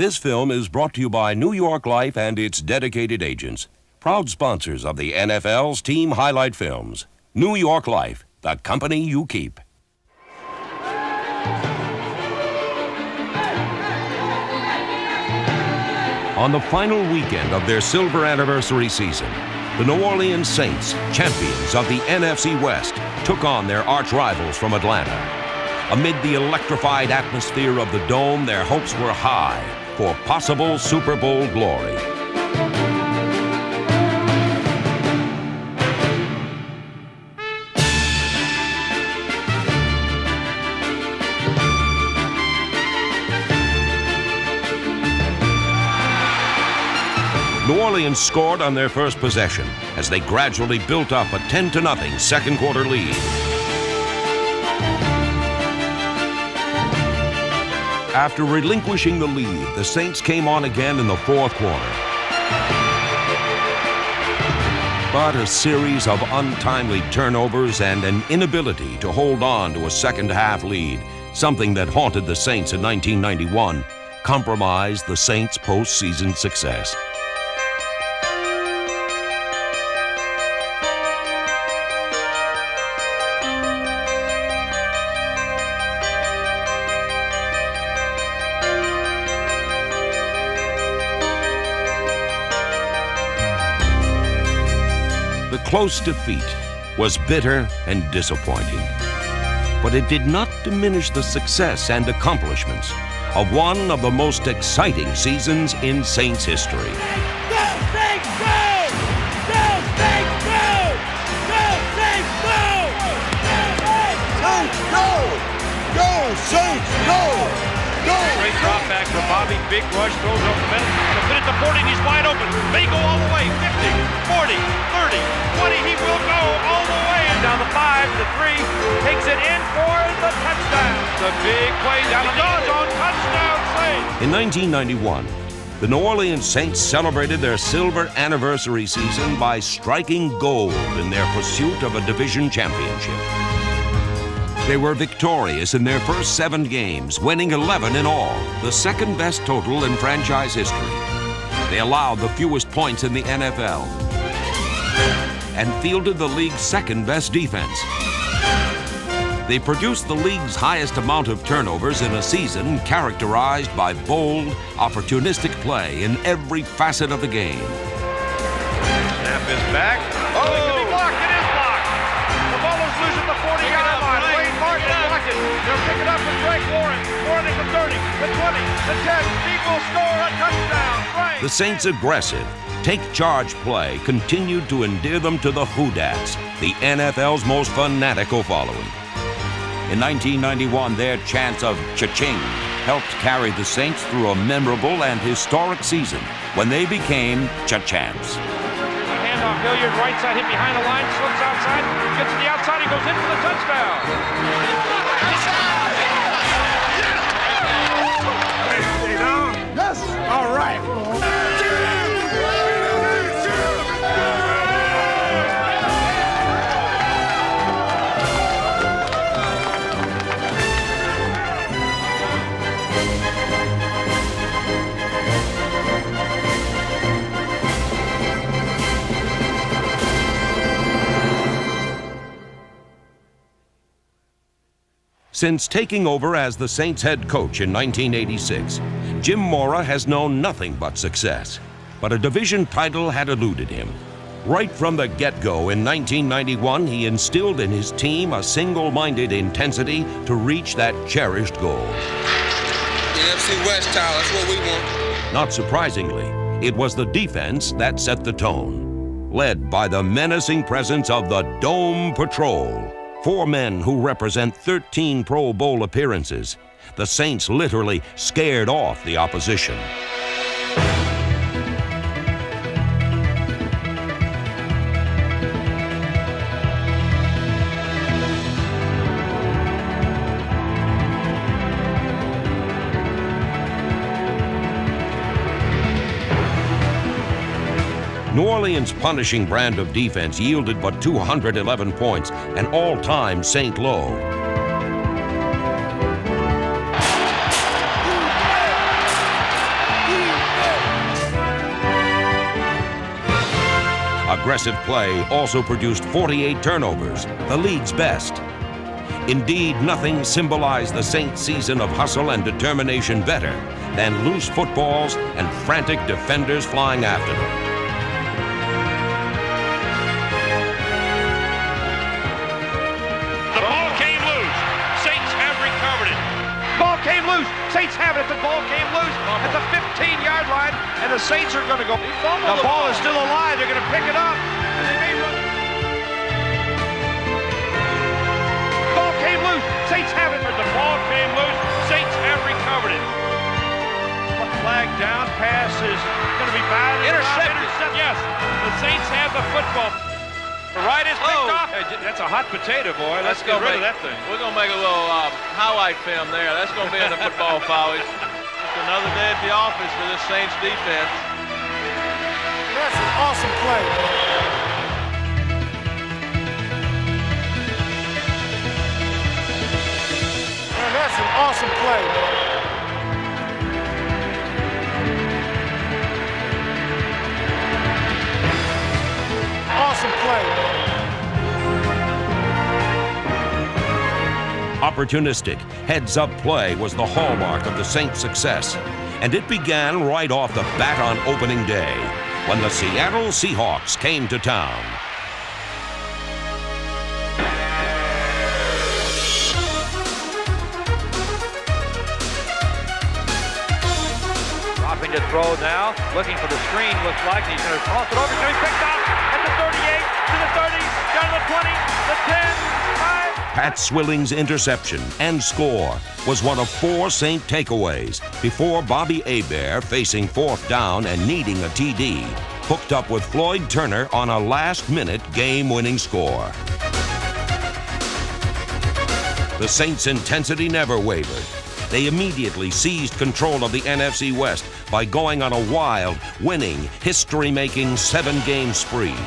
This film is brought to you by New York Life and its dedicated agents, proud sponsors of the NFL's team highlight films. New York Life, the company you keep. On the final weekend of their silver anniversary season, the New Orleans Saints, champions of the NFC West, took on their arch rivals from Atlanta. Amid the electrified atmosphere of the Dome, their hopes were high for possible Super Bowl glory. New Orleans scored on their first possession as they gradually built up a 10-0 second quarter lead. After relinquishing the lead, the Saints came on again in the fourth quarter. But a series of untimely turnovers and an inability to hold on to a second-half lead, something that haunted the Saints in 1991, compromised the Saints' postseason success. The close defeat was bitter and disappointing, but it did not diminish the success and accomplishments of one of the most exciting seasons in Saints history. Go Saints, go! Go Saints, go! Go Saints, go! Saints, go! Go Saints, go! Go! Great drop back for Bobby. Big rush, throws up the middle. The fit at the 40, and he's wide open. They go all the way. 50, 40, 30, 20. He will go all the way. And down the 5, the 3. Takes it in for the touchdown. The big play down the end zone. Touchdown Saints. In 1991, the New Orleans Saints celebrated their silver anniversary season by striking gold in their pursuit of a division championship. They were victorious in their first 7 games, winning 11 in all, the second best total in franchise history. They allowed the fewest points in the NFL and fielded the league's second best defense. They produced the league's highest amount of turnovers in a season characterized by bold, opportunistic play in every facet of the game. Snap is back. Oh, it could be blocked. It is blocked. The ball is loose at the 40-yard line. Wayne Martin blocked it. They'll pick it up with Greg Warren. Warren at the 30, the 20, the 10. Steve will score a touchdown. Right. The Saints' aggressive, take-charge play continued to endear them to the Whodats, the NFL's most fanatical following. In 1991, their chants of cha-ching helped carry the Saints through a memorable and historic season when they became cha-champs. Handoff, Hilliard, right side, hit behind the line, slips outside, gets to the outside, he goes in for the touchdown. Yes! All right! Since taking over as the Saints head coach in 1986, Jim Mora has known nothing but success. But a division title had eluded him. Right from the get-go in 1991, he instilled in his team a single-minded intensity to reach that cherished goal. NFC West title, that's what we want. Not surprisingly, it was the defense that set the tone, led by the menacing presence of the Dome Patrol. 4 men who represent 13 Pro Bowl appearances. The Saints literally scared off the opposition. New Orleans' punishing brand of defense yielded but 211 points, an all-time Saint low. aggressive play also produced 48 turnovers, the league's best. Indeed, nothing symbolized the Saints' season of hustle and determination better than loose footballs and frantic defenders flying after them. The ball came loose. Saints have recovered it. Ball came loose. Saints have it. The ball came loose at the 15-yard line, and the Saints are going to go. The ball is still alive. They're going to pick it up. And they may run. Ball came loose. Saints have it. The ball came loose. Saints have recovered it. Flag down. Pass is going to be batted. Intercepted. Yes. The Saints have the football. The right is picked off. That's a hot potato, boy. Let's get rid of that thing. We're going to make a little highlight film there. That's going to be in the football foul. Just another day at the office for this Saints defense. That's an awesome play. Man, that's an awesome play. Awesome play. Opportunistic, heads-up play was the hallmark of the Saints' success, and it began right off the bat on opening day, when the Seattle Seahawks came to town. Dropping to throw now, looking for the screen, looks like he's going to toss it over. It's going to be picked off at the 38, to the 30, down to the 20, the 10, 5. Pat Swilling's interception and score was one of 4 Saint takeaways before Bobby Hebert, facing 4th down and needing a TD, hooked up with Floyd Turner on a last-minute game-winning score. The Saints' intensity never wavered. They immediately seized control of the NFC West by going on a wild, winning, history-making 7-game spree. 20,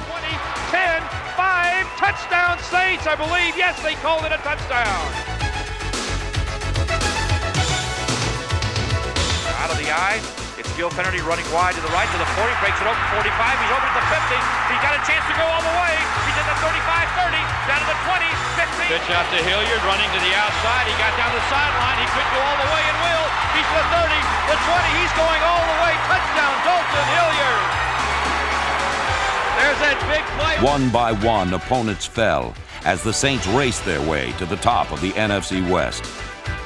10, 5, touchdown Saints, I believe. Yes, they called it a touchdown. Out of the eye, it's Gil Kennedy running wide to the right to the 40, breaks it open, 45, he's over to the 50. He's got a chance to go all the way. He's at the 35, 30, down to the 20, 50. Pitch out to Hilliard, running to the outside. He got down the sideline. He could go all the way and will. He's to the 30, the 20, he's going all the way. Touchdown, Dalton Hilliard. There's that big play. One by one, opponents fell as the Saints raced their way to the top of the NFC West.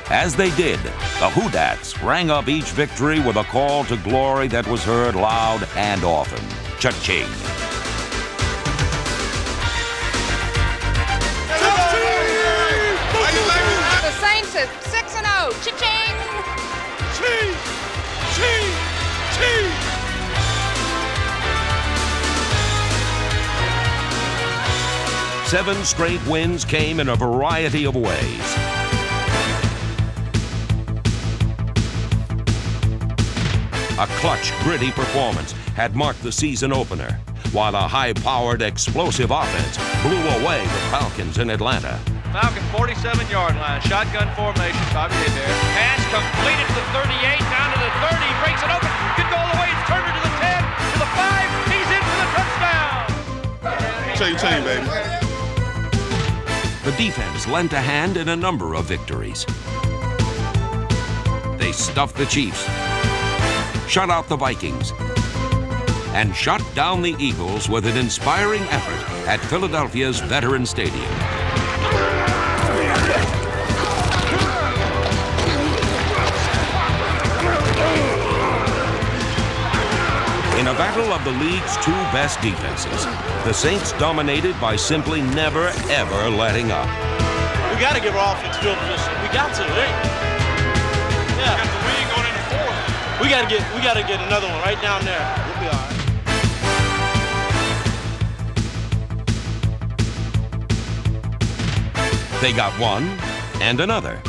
As they did, the Houdats rang up each victory with a call to glory that was heard loud and often. Cha-ching! The Saints are 6-0. Cha-ching! Ching! Ching! Ching! Seven straight wins came in a variety of ways. A clutch, gritty performance had marked the season opener, while a high-powered, explosive offense blew away the Falcons in Atlanta. Falcon 47-yard line, shotgun formation, Bobby Hebert. Pass completed to the 38, down to the 30, breaks it open, could go all the way, it's Turner to the 10, to the 5, he's in for the touchdown! Chain, baby. The defense lent a hand in a number of victories. They stuffed the Chiefs, shut out the Vikings, and shut down the Eagles with an inspiring effort at Philadelphia's Veterans Stadium. In a battle of the league's 2 best defenses, the Saints dominated by simply never, ever letting up. We got to give our offense field position. We got to. Yeah. Got the lead going into 4. We got to get another one right down there. We'll be all right. They got one and another.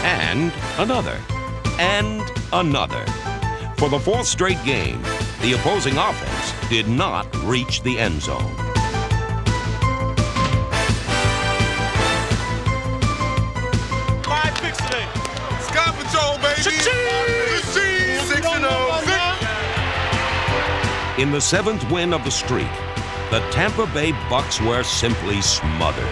And another. And another. For the 4th straight game, the opposing offense did not reach the end zone. Scott Patrol, baby. Cha-ching! 6-0. In the 7th win of the streak, the Tampa Bay Bucks were simply smothered.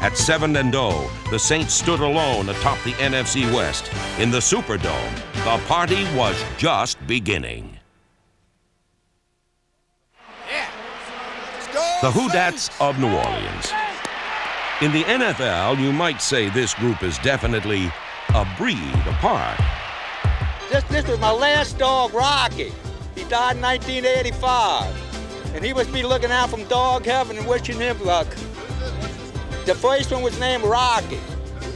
At 7-0, the Saints stood alone atop the NFC West. In the Superdome, the party was just beginning. The Whodats of New Orleans. In the NFL, you might say this group is definitely a breed apart. This was my last dog, Rocky. He died in 1985. And he must be looking out from dog heaven and wishing him luck. The first one was named Rocky.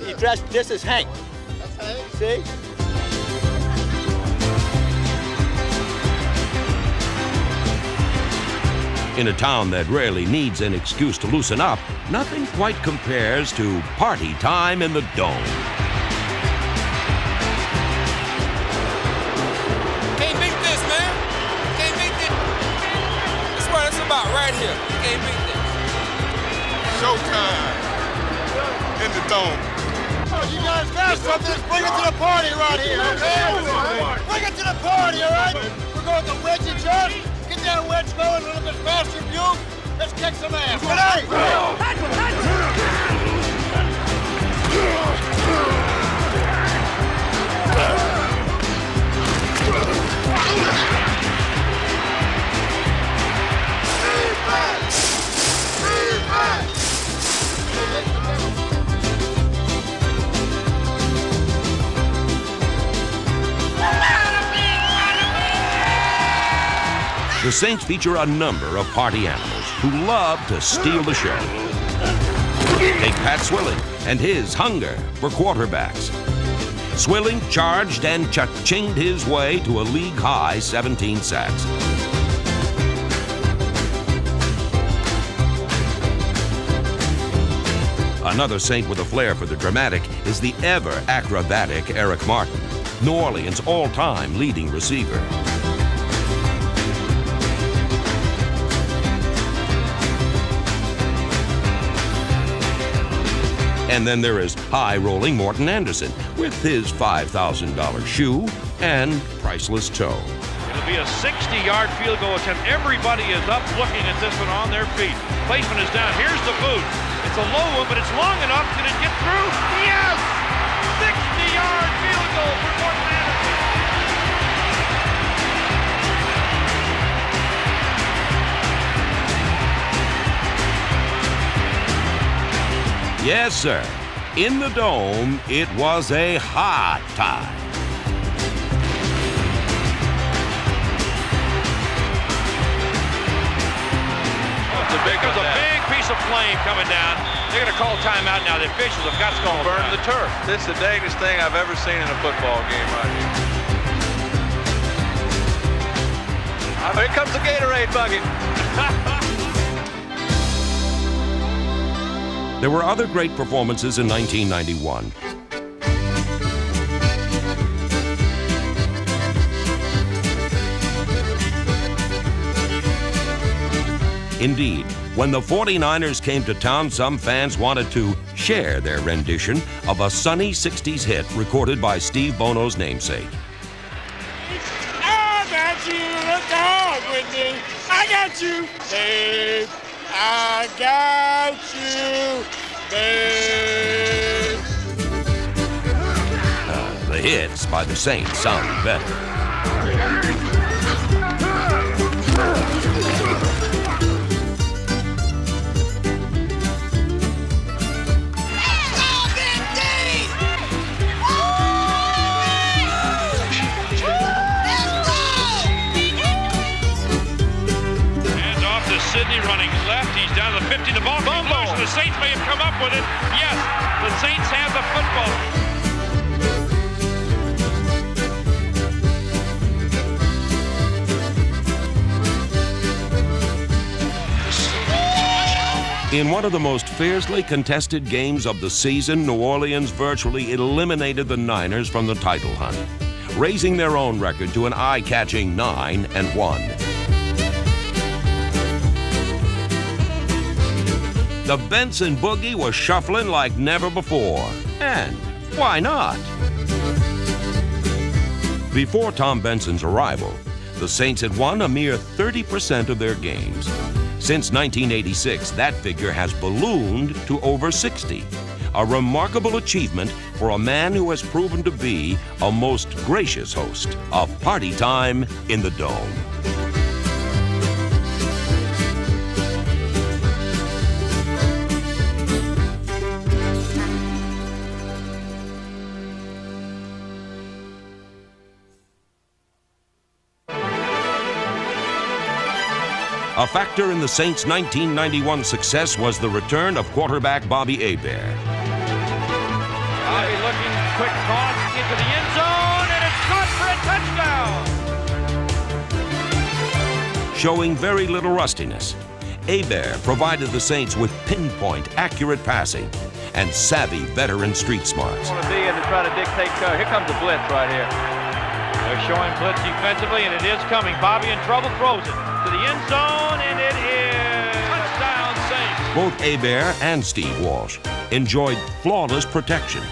He dressed just as Hank. That's Hank? See? In a town that rarely needs an excuse to loosen up, nothing quite compares to party time in the Dome. Can't beat this, man. Can't beat this. That's what it's about right here. You can't beat this. Showtime in the Dome. You guys got something, bring it to the party right here, okay? Bring it to the party, all right? We're going to wedge each other. Get that wedge going a little bit faster, you. Let's kick some ass. Ready? The Saints feature a number of party animals who love to steal the show. Take Pat Swilling and his hunger for quarterbacks. Swilling charged and cha-chinged his way to a league-high 17 sacks. Another Saint with a flair for the dramatic is the ever-acrobatic Eric Martin, New Orleans' all-time leading receiver. And then there is high-rolling Morton Anderson with his $5,000 shoe and priceless toe. It'll be a 60-yard field goal attempt. Everybody is up looking at this one on their feet. Placement is down. Here's the boot. It's a low one, but it's long enough. Can it get through? Yes! 60-yard field goal for Morton Anderson. Yes, sir. In the Dome, it was a hot time. There's a big piece of flame coming down. They're going to call timeout now. The officials have got to call Burn the turf. This is the dangest thing I've ever seen in a football game right here. Here comes the Gatorade bucket. There were other great performances in 1991. Indeed, when the 49ers came to town, some fans wanted to share their rendition of a sunny 60s hit recorded by Steve Bono's namesake. I got you, look hard with me. I got you, babe. I got you, babe. The hits by the Saints sounded better. Sidney running left. He's down to the 50. The ball comes loose, and the Saints may have come up with it. Yes, the Saints have the football. In one of the most fiercely contested games of the season, New Orleans virtually eliminated the Niners from the title hunt, raising their own record to an eye-catching 9-1. The Benson Boogie was shuffling like never before. And why not? Before Tom Benson's arrival, the Saints had won a mere 30% of their games. Since 1986, that figure has ballooned to over 60. A remarkable achievement for a man who has proven to be a most gracious host of Party Time in the Dome. A factor in the Saints' 1991 success was the return of quarterback Bobby Hebert. Bobby looking, quick toss into the end zone, and it's caught for a touchdown! Showing very little rustiness, Hebert provided the Saints with pinpoint, accurate passing and savvy veteran street smarts. Want to be in to try to dictate. Here comes the blitz right here. They're showing blitz defensively, and it is coming. Bobby in trouble, throws it to the end zone, and it is touchdown Saints. Both Hebert and Steve Walsh enjoyed flawless protection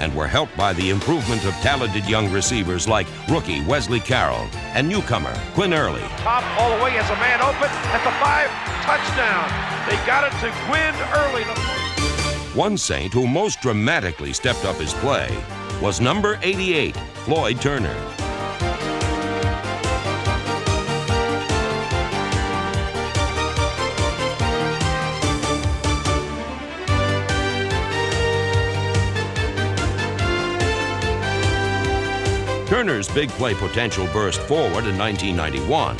and were helped by the improvement of talented young receivers like rookie Wesley Carroll and newcomer Quinn Early. Top all the way as a man open at the 5, touchdown. They got it to Quinn Early. One Saint who most dramatically stepped up his play was number 88, Floyd Turner. Turner's big play potential burst forward in 1991.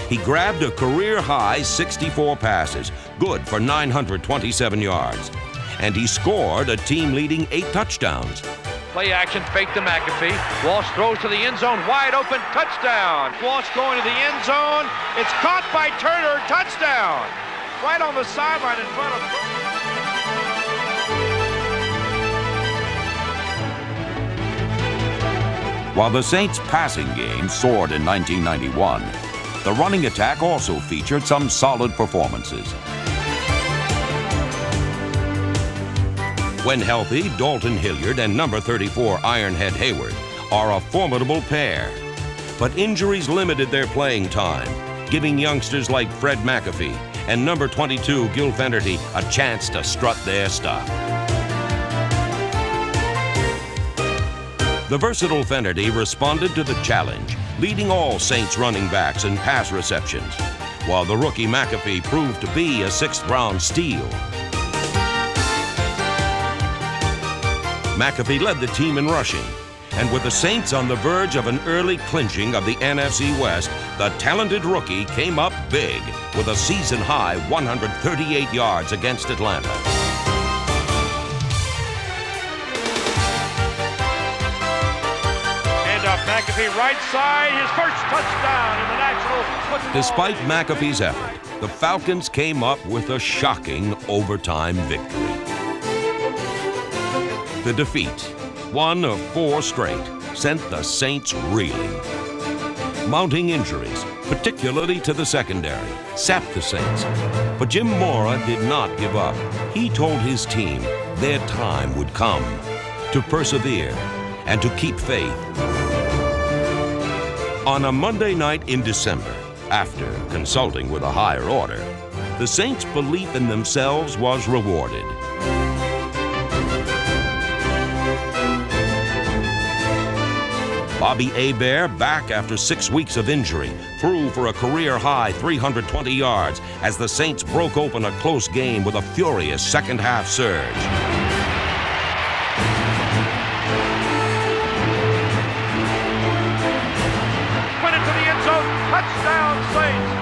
He grabbed a career-high 64 passes, good for 927 yards. And he scored a team-leading 8 touchdowns. Play action, fake to McAfee. Walsh throws to the end zone, wide open, touchdown. Walsh going to the end zone. It's caught by Turner, touchdown. Right on the sideline in front of... While the Saints' passing game soared in 1991, the running attack also featured some solid performances. When healthy, Dalton Hilliard and number 34 Ironhead Hayward are a formidable pair. But injuries limited their playing time, giving youngsters like Fred McAfee and number 22 Gil Fenerty a chance to strut their stuff. The versatile Fenerty responded to the challenge, leading all Saints running backs in pass receptions, while the rookie McAfee proved to be a 6th-round steal. McAfee led the team in rushing, and with the Saints on the verge of an early clinching of the NFC West, the talented rookie came up big with a season-high 138 yards against Atlanta. McAfee right side, his first touchdown in the National Football Despite McAfee's effort, the Falcons came up with a shocking overtime victory. The defeat, one of 4 straight, sent the Saints reeling. Mounting injuries, particularly to the secondary, sapped the Saints. But Jim Mora did not give up. He told his team their time would come, to persevere and to keep faith. On a Monday night in December, after consulting with a higher order, the Saints' belief in themselves was rewarded. Bobby Hebert, back after 6 weeks of injury, threw for a career-high 320 yards as the Saints broke open a close game with a furious second-half surge. touchdown Saints.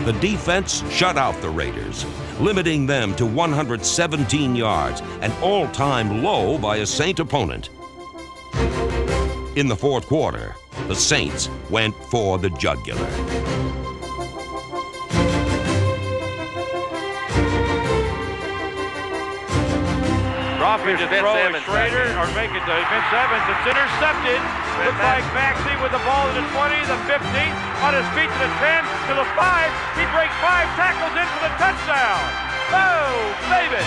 The defense shut out the Raiders, limiting them to 117 yards, an all-time low by a Saint opponent. In the fourth quarter, the Saints went for the jugular. Dropping to throw at Schrader, or make it to Vince Evans. It's intercepted. Looks like Maxey with the ball to the 20, the 15, on his feet to the 10, to the 5. He breaks 5 tackles in for the touchdown. Oh, baby!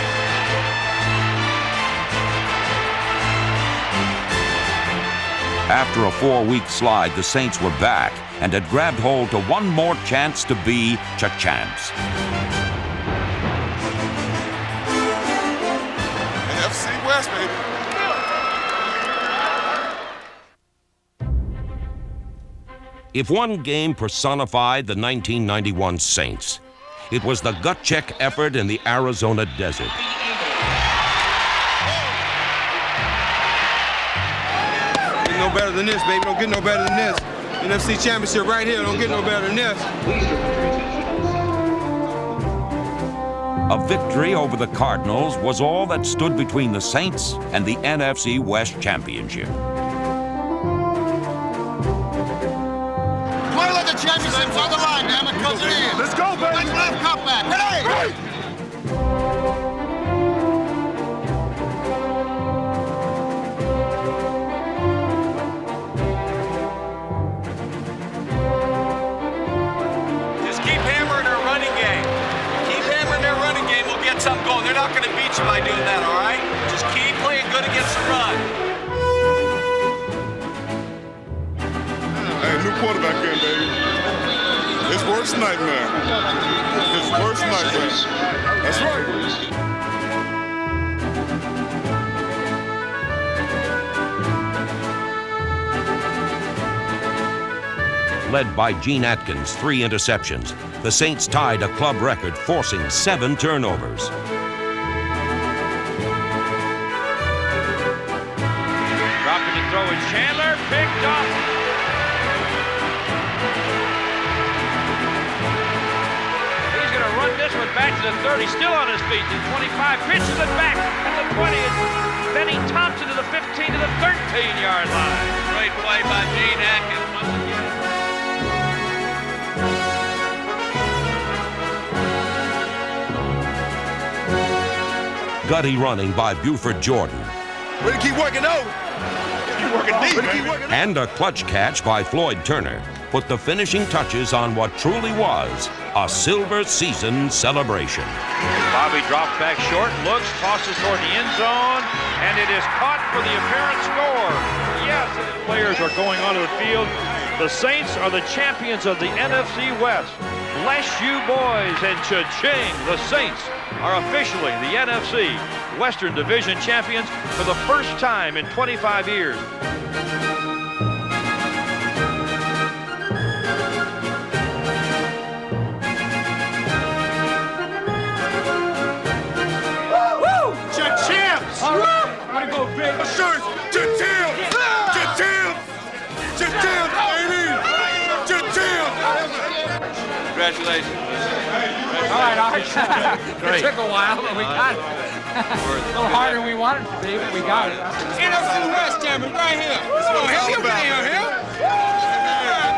After a 4-week slide, the Saints were back and had grabbed hold to one more chance to be champs. NFC West, baby. If one game personified the 1991 Saints, it was the gut-check effort in the Arizona desert. No better than this, baby. Don't get no better than this. NFC Championship right here. Don't get no better than this. A victory over the Cardinals was all that stood between the Saints and the NFC West Championship. Play like the championship's on the line, damn it. Close it in. Let's go, baby. Let's left cut back. Ready? Something going. They're not going to beat you by doing that, all right? Just keep playing good against the run. Hey, new quarterback in, baby. His worst nightmare. His worst nightmare. That's right. Led by Gene Atkins, 3 interceptions, the Saints tied a club record, forcing 7 turnovers. Dropping to throw is Chandler, picked up. He's going to run this one back to the 30, still on his feet, to the 25, pitches it back at the 20. Benny Thompson to the 15, to the 13-yard line. Great play by Gene Atkins once again. Gutty running by Buford Jordan. Way to keep working out. Keep working deep, baby. And a clutch catch by Floyd Turner put the finishing touches on what truly was a silver season celebration. Bobby drops back short, looks, tosses toward the end zone, and it is caught for the apparent score. Yes, players are going onto the field. The Saints are the champions of the NFC West. Bless you, boys, and cha-ching, the Saints are officially the NFC Western Division champions for the first time in 25 years. Woo! Cha-champs! All right. Gotta go big. Assurance. Cha-champs! Cha-champs! Cha-champs, baby! Cha-champs! Congratulations. All right, Art. It took a while, but we got it. A little harder than we wanted it to be, but we got it. NFC West champion right here. Come on, here. You been here, here.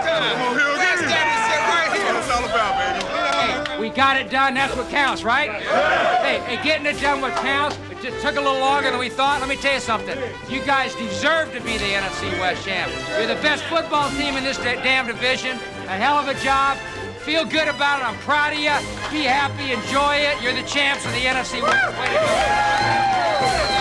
Come on, here again. Right here. That's all about, baby. Hey, we got it done. That's what counts, right? Hey, getting it done what counts. It just took a little longer than we thought. Let me tell you something. You guys deserve to be the NFC West champ. You're the best football team in this damn division. A hell of a job. Feel good about it. I'm proud of you. Be happy. Enjoy it. You're the champs of the NFC West. Way to go.